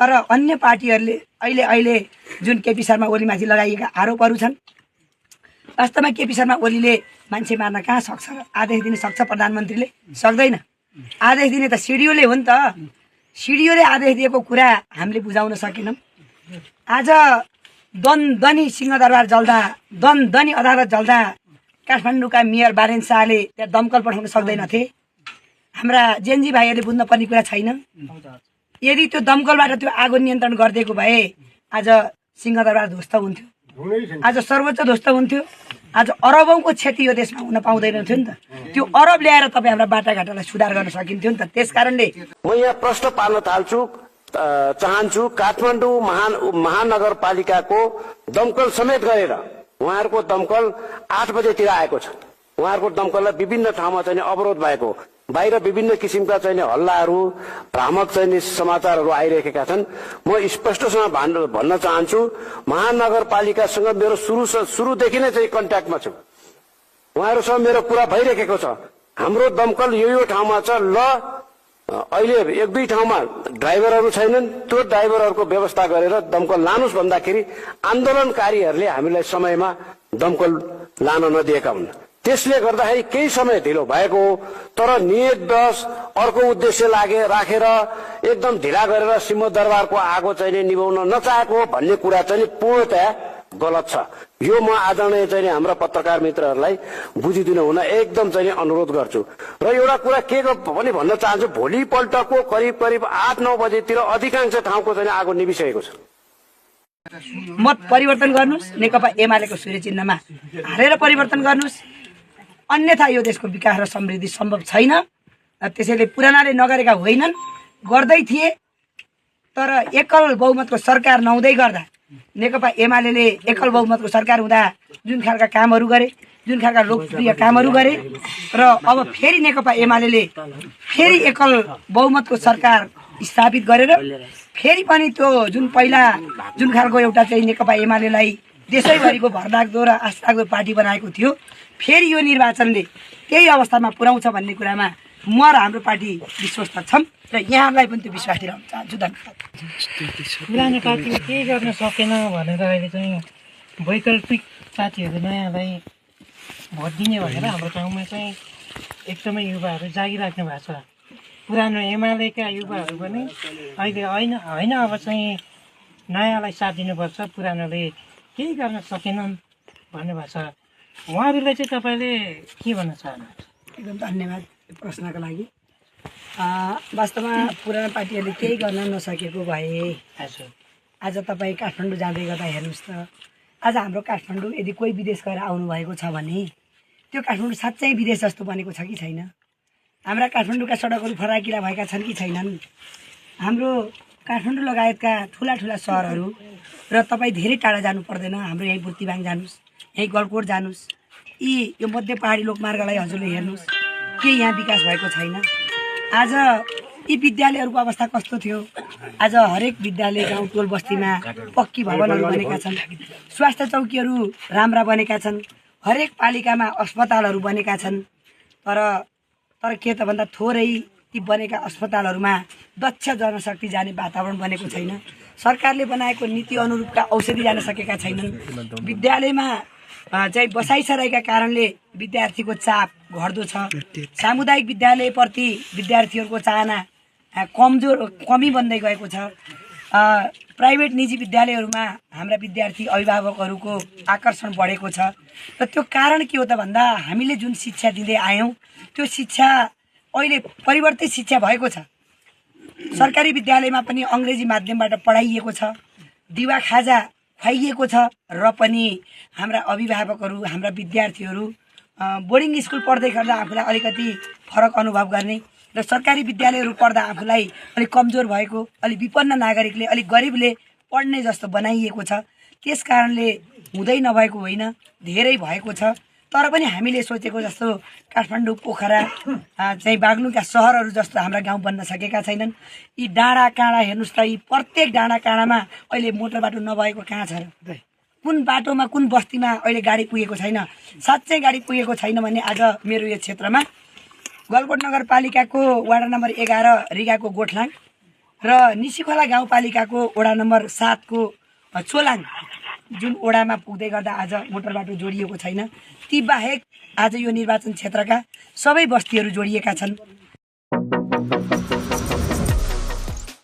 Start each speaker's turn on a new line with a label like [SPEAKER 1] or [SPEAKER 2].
[SPEAKER 1] तर अन्य पार्टीहरूले अहिले जुन केपी शर्मा ओलीमाथि लगाइएका आरोपहरू छन्, वास्तवमा केपी शर्मा ओलीले मान्छे मार्न कहाँ सक्छ र? आदेश दिन सक्छ प्रधानमन्त्रीले? सक्दैन। आदेश दिने त सिडिओले हो नि त। सिडिओले आदेश दिएको कुरा हामीले बुझाउन सकेनौँ। आज दनी सिंहदरबार जल्दा, दनी अदालत जल्दा काठमाडौँका मेयर बारेन शाहले त्यहाँ दमकल पठाउन सक्दैनथे। हाम्रा जेनजी भाइहरूले बुझ्न पर्ने कुरा छैन। यदि त्यो दमकलबाट त्यो आगो नियन्त्रण गरिदिएको भए आज सिंहदरबार ध्वस्त हुन्थ्यो, आज सर्वोच्च ध्वस्त हुन्थ्यो, आज अरबौँको क्षति यो देशमा हुन पाउँदैन थियो नि त। त्यो अरब ल्याएर तपाईँ हाम्रा बाटाघाटालाई सुधार गर्न सकिन्थ्यो नि त। त्यस कारणले
[SPEAKER 2] म यहाँ प्रश्न पार्न चाहन्छु काठमाडौँ महानगरपालिकाको दमकल समेत गरेर उहाँहरूको दमकल 8 बजेतिर आएको छ। उहाँहरूको दमकललाई विभिन्न ठाउँमा चाहिँ अवरोध भएको, बाहिर विभिन्न किसिमका चाहिँ हल्लाहरू, भ्रामक चाहिँ समाचारहरू आइरहेका छन्। म स्पष्टसँग भन्न चाहन्छु महानगरपालिकासँग मेरो सुरुदेखि नै चाहिँ कन्ट्याक्टमा छु। उहाँहरूसँग मेरो कुरा भइरहेको छ। हाम्रो दमकल यो ठाउँमा छ, ल अहिले 1-2 ठाउँमा ड्राइभरहरू छैनन्, त्यो ड्राइभरहरूको व्यवस्था गरेर दमकल लानुस् भन्दाखेरि आन्दोलनकारीहरूले हामीलाई समयमा दमकल लान नदिएका हुन्। त्यसले गर्दाखेरि केही समय ढिलो भएको हो। तर नियतवश अर्को उद्देश्य राखेर एकदम ढिला गरेर सिंहदरबारको आगो चाहिँ निभाउन नचाहेको भन्ने कुरा चाहिँ पूर्णतया गलत छ। यो म आदरणीय चाहिँ हाम्रा पत्रकार मित्रहरूलाई बुझिदिनु हुन एकदम चाहिँ अनुरोध गर्छु। र एउटा कुरा के पनि भन्न चाहन्छु, भोलिपल्टको करिब 8-9 बजेतिर अधिकांश ठाउँको चाहिँ आगो निभिसकेको छ।
[SPEAKER 1] मत परिवर्तन गर्नुस्, नेकपा एमालेको सूर्य चिन्हमा हारेर परिवर्तन गर्नुस्, अन्यथा यो देशको विकास र समृद्धि सम्भव छैन। त्यसैले पुरानाले नगरेका होइनन्, गर्दै थिए। तर एकल बहुमतको सरकार नहुँदै गर्दा नेकपा एमालेले एकल बहुमतको सरकार हुँदा जुन खालका कामहरू गरे, जुन खालका लोकप्रिय कामहरू गरे, र अब फेरि नेकपा एमालेले फेरि एकल बहुमतको सरकार स्थापित गरेर फेरि पनि त्यो जुन पहिला जुन खालको एउटा चाहिँ नेकपा एमालेलाई देशैभरिको भरलाग्दो र आस्थाग्दो पार्टी बनाएको थियो, फेरि यो निर्वाचनले त्यही अवस्थामा पुर्याउँछ भन्ने कुरामा म र हाम्रो पार्टी विश्वस्त छौँ र यहाँलाई पनि त्यो विश्वास दिलाउन चाहन्छु। धन्यवाद।
[SPEAKER 3] पुरानो पार्टीले केही गर्न सकेन भनेर अहिले चाहिँ वैकल्पिक पार्टीहरू नयाँलाई भोट दिने भनेर हाम्रो ठाउँमा चाहिँ एकदमै युवाहरू जागिराख्नु भएको छ। पुरानो एमालेका युवाहरू पनि अहिले होइन अब चाहिँ नयाँलाई साथ दिनुपर्छ, पुरानोले केही गर्न सकेनन् भन्नुभएको छ। उहाँहरूलाई चाहिँ तपाईँले के भन्न चाहनुहुन्छ?
[SPEAKER 1] एकदम धन्यवाद प्रश्नको लागि। वास्तवमा पुरानो पार्टीहरूले केही गर्न नसकेको भए आज तपाईँ काठमाडौँ जाँदै गर्दा हेर्नुहोस् त, आज हाम्रो काठमाडौँ यदि कोही विदेश गएर आउनुभएको छ भने त्यो काठमाडौँ साँच्चै विदेश जस्तो बनेको छ कि छैन? हाम्रा काठमाडौँका सडकहरू फराकिला भएका छन् कि छैनन्? हाम्रो काठमाडौँ लगायतका ठुला सहरहरू र तपाईँ धेरै टाढा जानु पर्दैन, हाम्रो यहीँ बुर्तिवाङ जानुहोस्, यहीँ गलकोट जानुहोस्, यो मध्य पहाडी लोकमार्गलाई हजुरले हेर्नुहोस्, के यहाँ विकास भएको छैन? आज यी विद्यालयहरूको अवस्था कस्तो थियो? आज हरेक विद्यालय गाउँ टोल बस्तीमा पक्की भवनहरू बनेका छन्, स्वास्थ्य चौकीहरू राम्रा बनेका छन्, हरेक पालिकामा अस्पतालहरू बनेका छन्। तर के त भन्दा थोरै ती बनेका अस्पतालहरूमा दक्ष जनशक्ति जाने वातावरण बनेको छैन। सरकारले बनाएको नीति अनुरूपका औषधि जान सकेका छैनन्। विद्यालयमा चाहिँ बसाइसकेका कारणले विद्यार्थीको चाप घट्दो छ। सामुदायिक विद्यालयप्रति विद्यार्थीहरूको चाहना कमी बन्दै गएको छ। प्राइभेट निजी विद्यालयहरूमा हाम्रा विद्यार्थी अभिभावकहरूको आकर्षण बढेको छ। र त्यो कारण के हो त भन्दा हामीले जुन शिक्षा दिँदै आयौँ त्यो शिक्षा अहिले परिवर्तित शिक्षा भएको छ। सरकारी विद्यालयमा पनि अङ्ग्रेजी माध्यमबाट पढाइएको छ, दिवा खाजा खुवाइएको छ, र पनि हाम्रा अभिभावकहरू हाम्रा विद्यार्थीहरू बोर्डिङ स्कुल पढ्दै गर्दा आफूलाई अलिकति फरक अनुभव गर्ने र सरकारी विद्यालयहरू पढ्दा आफूलाई अलिक कमजोर भएको, अलिक विपन्न नागरिकले, अलिक गरिबले पढ्ने जस्तो बनाइएको छ। त्यस कारणले हुँदै नभएको होइन, धेरै भएको छ। तर पनि हामीले सोचेको जस्तो काठमाडौँ, पोखरा चाहिँ बागलुङका सहरहरू जस्तो हाम्रा गाउँ बन्न सकेका छैनन्। यी डाँडा काँडा हेर्नुहोस् त, यी प्रत्येक डाँडा काँडामा अहिले मोटर बाटो नभएको कहाँ छ र? कुन बाटोमा कुन बस्तीमा अहिले गाडी पुगेको छैन? साँच्चै गाडी पुगेको छैन भने आज मेरो यो क्षेत्रमा गलकोट नगरपालिकाको वार्ड नम्बर 11 रिगाको गोठलाङ, र निसीखोला गाउँपालिकाको वडा नम्बर 7 को चोलाङ जुन वडामा पुग्दै गर्दा आज मोटर बाटो जोडिएको छैन, ती बाहेक आज यो निर्वाचन क्षेत्रका सबै बस्तीहरू जोडिएका छन्।